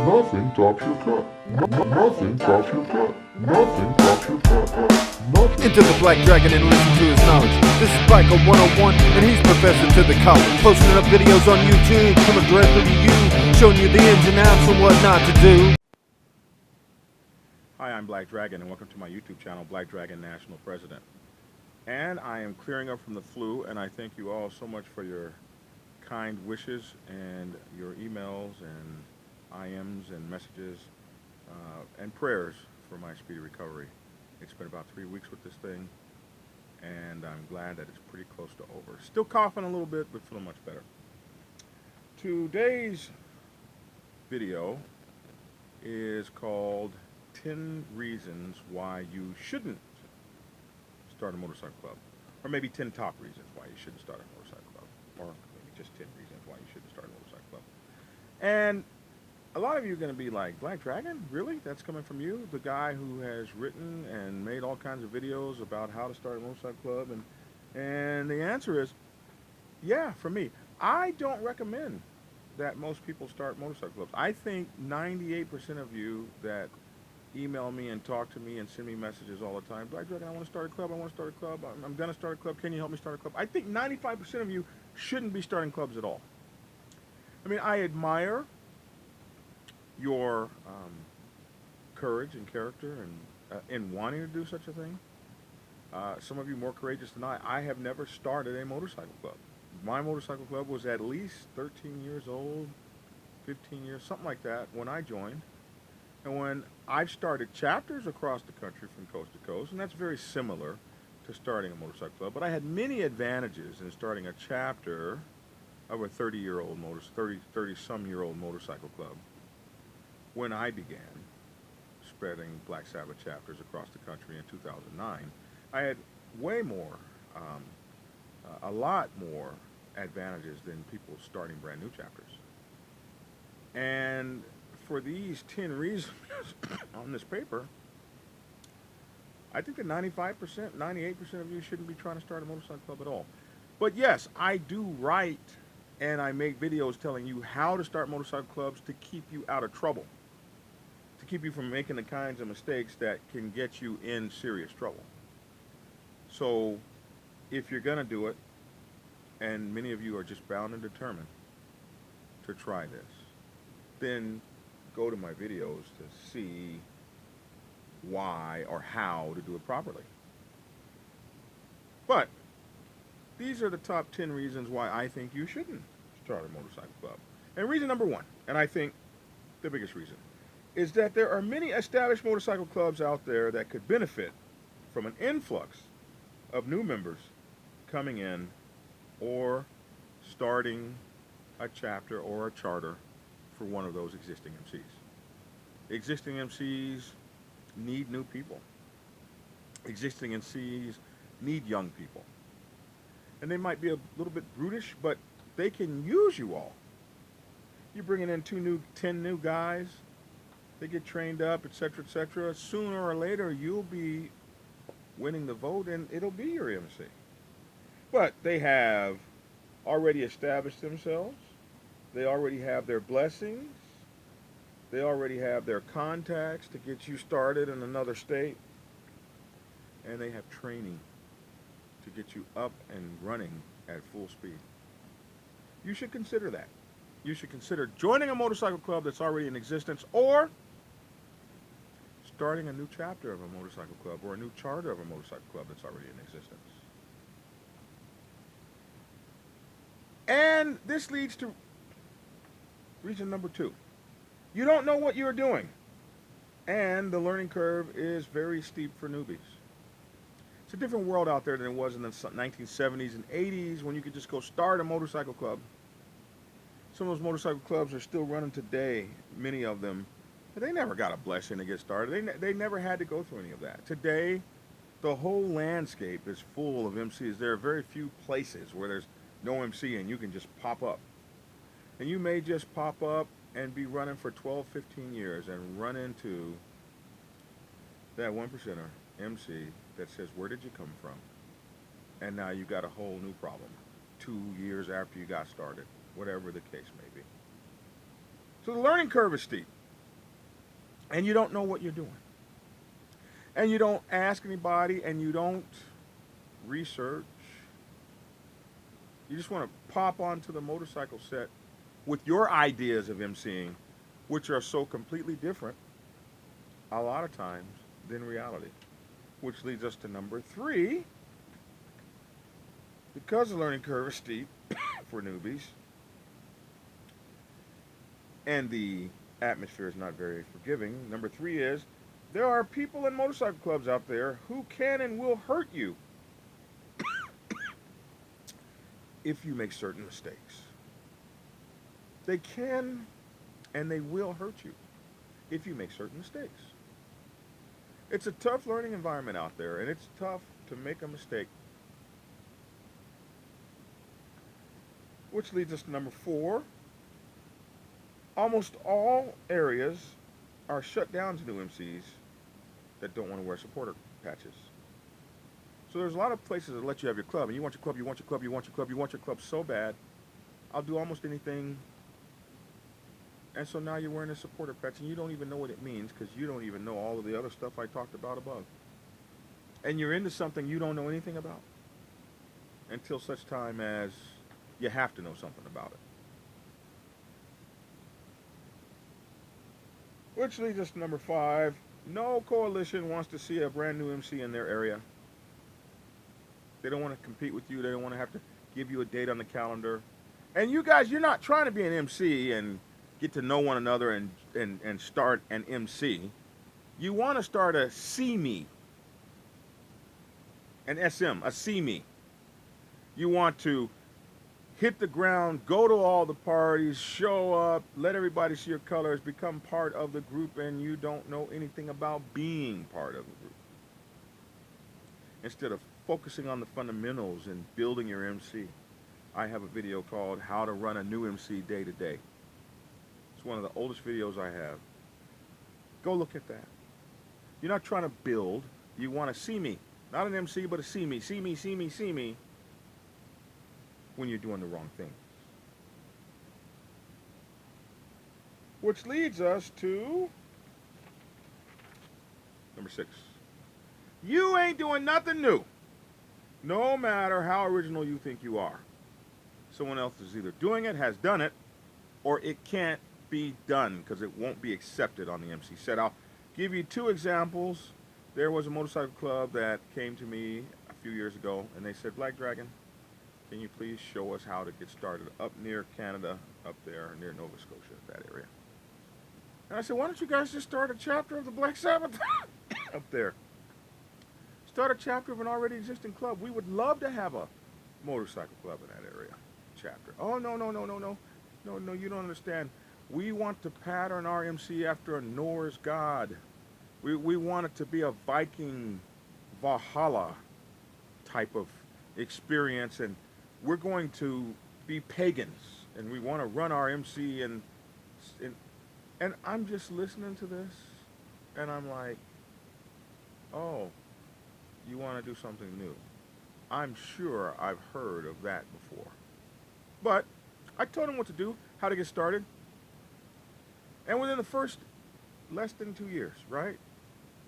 Nothing tops your cut. Nothing tops your cut. Nothing tops your cut. Nothing. Into the Black Dragon and listen to his knowledge. This is Biker 101, and he's professor to the college. Posting up videos on YouTube, coming directly to you, showing you the ins and outs and what not to do. Hi, I'm Black Dragon, and welcome to my YouTube channel, Black Dragon National President. And I am clearing up from the flu, and I thank you all so much for your kind wishes and your emails and IMs and messages and prayers for my speedy recovery. It's been about 3 weeks with this thing, and I'm glad that it's pretty close to over. Still coughing a little bit, but feeling much better. Today's video is called 10 Reasons Why You Shouldn't Start a Motorcycle Club. Or maybe 10 Top Reasons Why You Shouldn't Start a Motorcycle Club. Or maybe just 10 Reasons Why You Shouldn't Start a Motorcycle Club. And a lot of you are going to be like, Black Dragon? Really? That's coming from you? The guy who has written and made all kinds of videos about how to start a motorcycle club? And the answer is, yeah, for me. I don't recommend that most people start motorcycle clubs. I think 98% of you that email me and talk to me and send me messages all the time, Black Dragon, I want to start a club, I want to start a club, I'm going to start a club, can you help me start a club? I think 95% of you shouldn't be starting clubs at all. I mean, I admire your courage and character and in wanting to do such a thing. Some of you more courageous than I. I have never started a motorcycle club. My motorcycle club was at least 13 years old, 15 years, something like that, when I joined. And when I've started chapters across the country from coast to coast, and that's very similar to starting a motorcycle club, but I had many advantages in starting a chapter of a 30-some-year-old motorcycle club when I began spreading Black Sabbath chapters across the country in 2009. I had way more, a lot more advantages than people starting brand new chapters. And for these 10 reasons on this paper, I think that 95%, 98% of you shouldn't be trying to start a motorcycle club at all. But yes, I do write and I make videos telling you how to start motorcycle clubs to keep you out of trouble, to keep you from making the kinds of mistakes that can get you in serious trouble. So if you're going to do it, and many of you are just bound and determined to try this, then go to my videos to see why or how to do it properly. But these are the top 10 reasons why I think you shouldn't start a motorcycle club. And reason number one, and I think the biggest reason, is that there are many established motorcycle clubs out there that could benefit from an influx of new members coming in or starting a chapter or a charter for one of those existing MCs. Existing MCs need new people. Existing MCs need young people. And they might be a little bit brutish, but they can use you all. You're bringing in 10 new guys, they get trained up, etc., etc. Sooner or later, you'll be winning the vote, and it'll be your MC. But they have already established themselves. They already have their blessings. They already have their contacts to get you started in another state. And they have training to get you up and running at full speed. You should consider that. You should consider joining a motorcycle club that's already in existence, or starting a new chapter of a motorcycle club or a new charter of a motorcycle club that's already in existence. And this leads to reason number two. You don't know what you're doing, and the learning curve is very steep for newbies. It's a different world out there than it was in the 1970s and 80s when you could just go start a motorcycle club. Some of those motorcycle clubs are still running today, many of them. But they never got a blessing to get started. They never had to go through any of that. Today, the whole landscape is full of MCs. There are very few places where there's no MC and you can just pop up. And you may just pop up and be running for 12, 15 years and run into that 1%er MC that says, where did you come from? And now you got a whole new problem 2 years after you got started, whatever the case may be. So the learning curve is steep. and you don't know what you're doing, and you don't ask anybody, and you don't research. You just want to pop onto the motorcycle set with your ideas of emceeing, which are so completely different a lot of times than reality. Which leads us to number 3. Because the learning curve is steep for newbies and the atmosphere is not very forgiving, number 3 is there are people in motorcycle clubs out there who can and will hurt you if you make certain mistakes. They can and they will hurt you if you make certain mistakes. It's a tough learning environment out there, and it's tough to make a mistake. Which leads us to number 4. Almost all areas are shut down to new MCs that don't want to wear supporter patches. So there's a lot of places that let you have your club, and you want your club, you want your club, you want your club, you want your club so bad. I'll do almost anything. And so now you're wearing a supporter patch, and you don't even know what it means because you don't even know all of the other stuff I talked about above. And you're into something you don't know anything about until such time as you have to know something about it. Which leads us to number 5. No coalition wants to see a brand new MC in their area. They don't want to compete with you. They don't want to have to give you a date on the calendar. And you guys, you're not trying to be an MC and get to know one another and start an MC. You want to start a see me. An SM, a see me. You want to hit the ground, go to all the parties, show up, let everybody see your colors, become part of the group, and you don't know anything about being part of the group. Instead of focusing on the fundamentals and building your MC, I have a video called How to Run a New MC Day to Day. It's one of the oldest videos I have. Go look at that. You're not trying to build, you want to see me. Not an MC, but a see me, see me, see me, see me. When you're doing the wrong thing. Which leads us to number 6. You ain't doing nothing new, no matter how original you think you are. Someone else is either doing it, has done it, or it can't be done because it won't be accepted on the MC set. I'll give you 2 examples. There was a motorcycle club that came to me a few years ago, and they said, Black Dragon, can you please show us how to get started up near Canada, up there near Nova Scotia, that area? And I said, why don't you guys just start a chapter of the Black Sabbath up there? Start a chapter of an already existing club. We would love to have a motorcycle club in that area chapter. Oh, no, you don't understand. We want to pattern our MC after a Norse god. We want it to be a Viking Valhalla type of experience, and we're going to be pagans, and we want to run our MC, and I'm just listening to this, and I'm like, oh, you want to do something new. I'm sure I've heard of that before. But I told them what to do, how to get started, and within the first less than 2 years, right,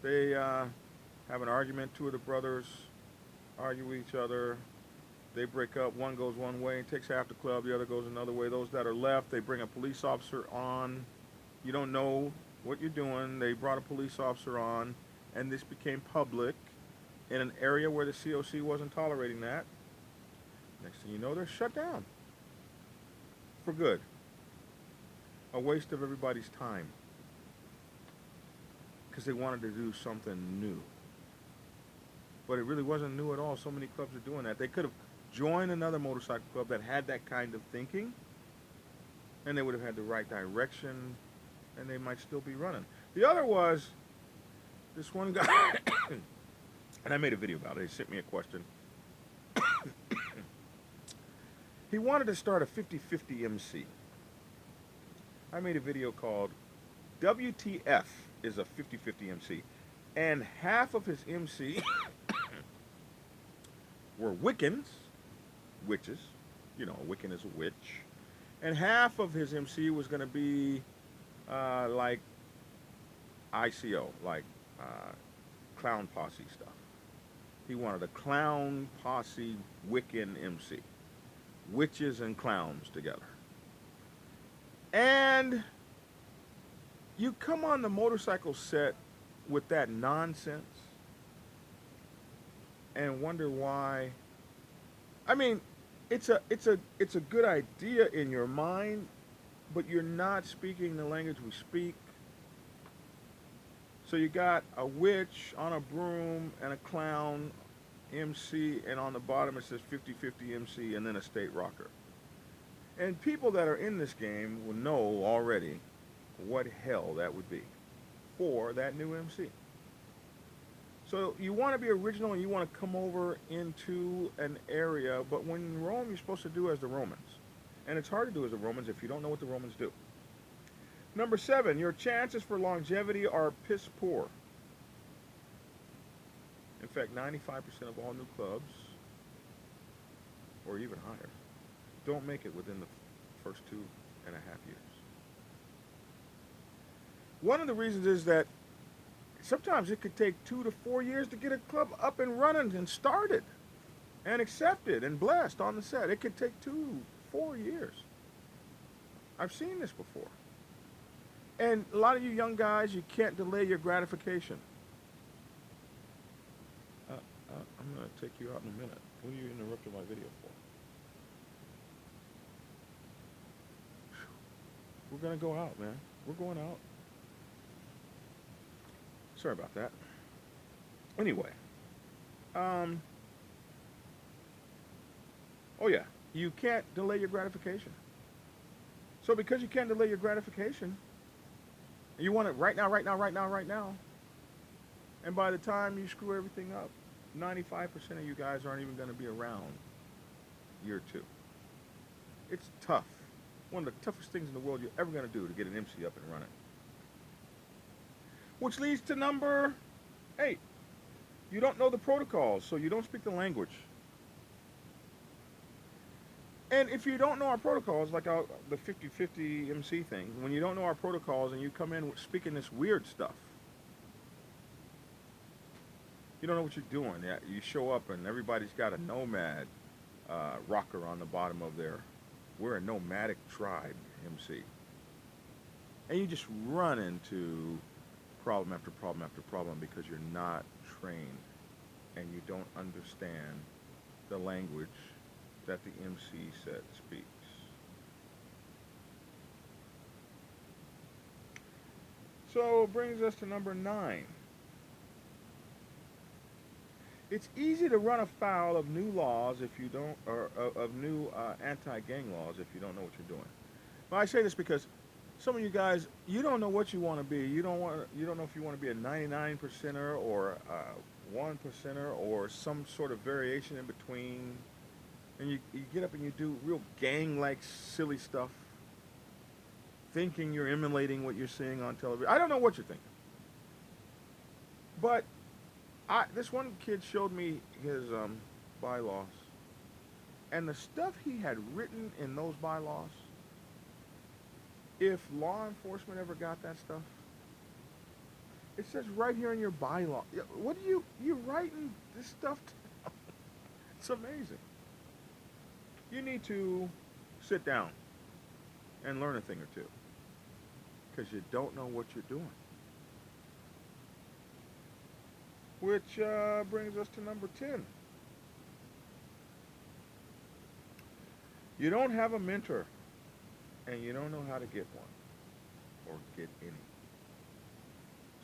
they have an argument. 2 of the brothers argue with each other. They break up. One goes one way and takes half the club. The other goes another way. Those that are left, they bring a police officer on. You don't know what you're doing. They brought a police officer on, and this became public in an area where the COC wasn't tolerating that. Next thing you know, they're shut down for good. A waste of everybody's time because they wanted to do something new. But it really wasn't new at all. So many clubs are doing that. They could have joined another motorcycle club that had that kind of thinking, and they would have had the right direction, and they might still be running. The other was this one guy, and I made a video about it. He sent me a question. He wanted to start a 50-50 MC. I made a video called WTF is a 50-50 MC. And half of his MC were Wiccans, witches. You know, a Wiccan is a witch. And half of his MC was going to be like ICO, like clown posse stuff. He wanted a clown posse Wiccan MC, witches and clowns together. And you come on the motorcycle set with that nonsense and wonder why. I mean, it's a good idea in your mind, but you're not speaking the language we speak. So you got a witch on a broom and a clown MC, and on the bottom it says 50/50 MC, and then a state rocker. And people that are in this game will know already what hell that would be for that new MC. So you want to be original and you want to come over into an area, but when in Rome, you're supposed to do as the Romans. And it's hard to do as the Romans if you don't know what the Romans do. Number 7, your chances for longevity are piss poor. In fact, 95% of all new clubs, or even higher, don't make it within the first 2.5 years. One of the reasons is that sometimes it could take 2 to 4 years to get a club up and running and started and accepted and blessed on the set. It could take 2, 4 years. I've seen this before. And a lot of you young guys, you can't delay your gratification. I'm going to take you out in a minute. What are you interrupting my video for? We're going to go out, man. We're going out. Sorry about that. Anyway. Oh, yeah. You can't delay your gratification. So because you can't delay your gratification, you want it right now, right now, right now, right now. And by the time you screw everything up, 95% of you guys aren't even going to be around year 2. It's tough. One of the toughest things in the world you're ever going to do to get an MC up and running. Which leads to number 8. You don't know the protocols, so you don't speak the language. And if you don't know our protocols, like the 50/50 MC thing, when you don't know our protocols and you come in speaking this weird stuff, you don't know what you're doing. Yeah, you show up and everybody's got a nomad rocker on the bottom of their, we're a nomadic tribe MC. And you just run into problem after problem after problem because you're not trained and you don't understand the language that the MC set speaks. So it brings us to number 9. It's easy to run afoul of new laws if you don't, or of new anti-gang laws if you don't know what you're doing. Well, I say this because some of you guys, you don't know what you want to be. You don't know if you want to be a 99%er or a 1%er or some sort of variation in between. And you get up and you do real gang-like silly stuff, thinking you're emulating what you're seeing on television. I don't know what you're thinking. But this one kid showed me his bylaws. And the stuff he had written in those bylaws, if law enforcement ever got that stuff, it says right here in your bylaw. What are you writing this stuff down? It's amazing. You need to sit down and learn a thing or two because you don't know what you're doing. Which brings us to number 10. You don't have a mentor and you don't know how to get one or get any.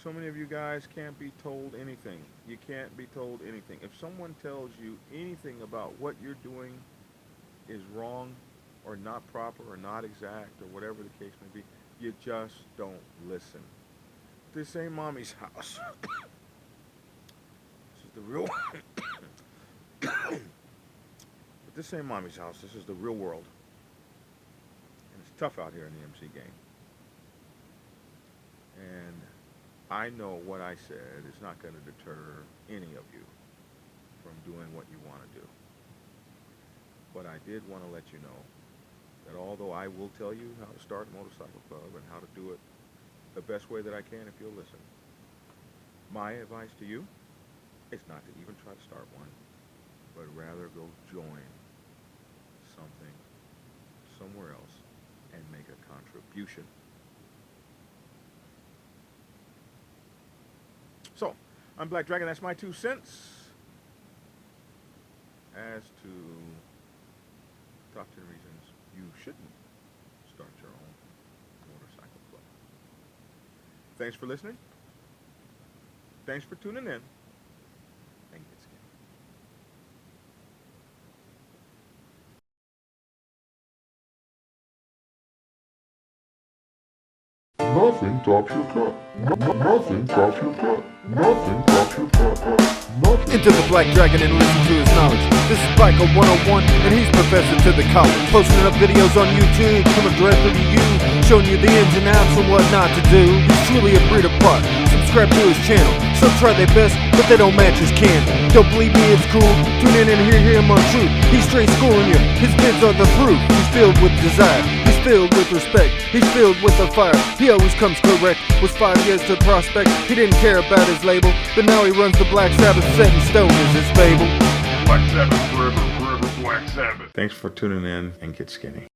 So many of you guys can't be told anything. You can't be told anything. If someone tells you anything about what you're doing is wrong or not proper or not exact or whatever the case may be, you just don't listen. This ain't mommy's house. This is the real but this ain't mommy's house. This is the real world. And it's tough out here in the MC game. And I know what I said is not going to deter any of you from doing what you want to do. But I did want to let you know that although I will tell you how to start a motorcycle club and how to do it the best way that I can if you'll listen, My advice to you is not to even try to start one, but rather go join something somewhere else and make a contribution. So, I'm Black Dragon. That's my 2 cents as to top 10 reasons you shouldn't start your own motorcycle club. Thanks for listening. Thanks for tuning in. And get skinny. Nothing tops your cut. Nothing tops your cut. Nothing tops your cut. Nothing. Into the Black Dragon and listen to his knowledge. This is Biker 101, and he's professor to the college. Posting up videos on YouTube, coming directly to you, showing you the ins and outs and what not to do. He's truly a breed apart. Subscribe to his channel. Some try their best, but they don't match his candle. Don't believe me, it's cool. Tune in and hear him on truth. He's straight schooling you. His vids are the proof. He's filled with desire. He's filled with respect. He's filled with a fire. He always comes correct. Was 5 years to prospect. He didn't care about his label, but now he runs the Black Sabbath. Set in stone is his fable. Black Sabbath forever, forever Black Sabbath. Thanks for tuning in and get skinny.